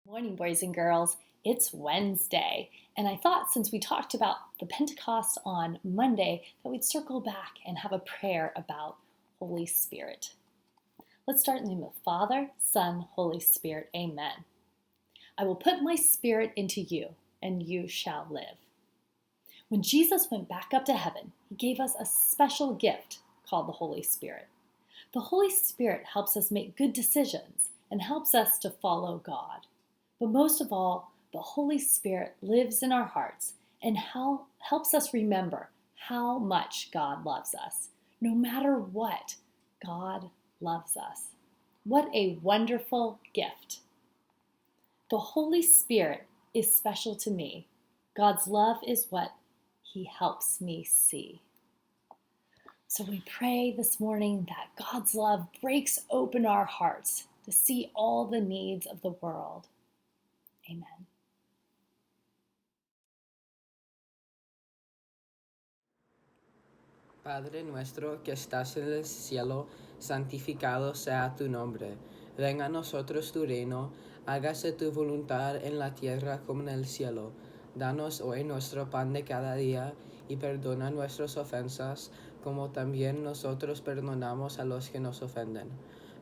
Morning, boys and girls. It's Wednesday, and I thought since we talked about the Pentecost on Monday that we'd circle back and have a prayer about Holy Spirit. Let's start in the name of Father, Son, Holy Spirit. Amen. I will put my spirit into you, and you shall live. When Jesus went back up to heaven, he gave us a special gift called the Holy Spirit. The Holy Spirit helps us make good decisions and helps us to follow God. But most of all, the Holy Spirit lives in our hearts and helps us remember how much God loves us. No matter what, God loves us. What a wonderful gift. The Holy Spirit is special to me. God's love is what He helps me see. So we pray this morning that God's love breaks open our hearts to see all the needs of the world. Amen. Padre nuestro que estás en el cielo, santificado sea tu nombre. Venga a nosotros tu reino, hágase tu voluntad en la tierra como en el cielo. Danos hoy nuestro pan de cada día y perdona nuestras ofensas, como también nosotros perdonamos a los que nos ofenden.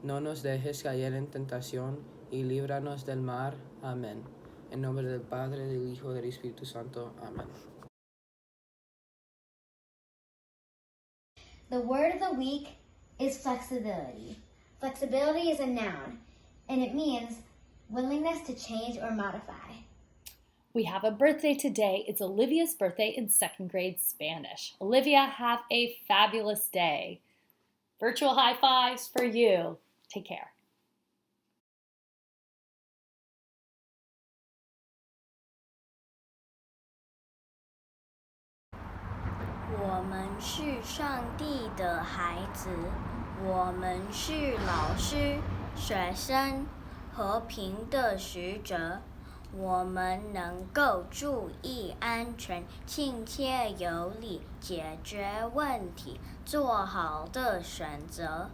No nos dejes caer en tentación y líbranos del mal. Amén. En nombre del Padre, del Hijo y del Espíritu Santo. Amén. The word of the week is flexibility. Flexibility is a noun, and it means willingness to change or modify. We have a birthday today. It's Olivia's birthday in second grade Spanish. Olivia, have a fabulous day. Virtual high fives for you. Take care. 我们是上帝的孩子，我们是老师、学生、和平的使者。我们能够注意安全、亲切有礼、解决问题、做好的选择。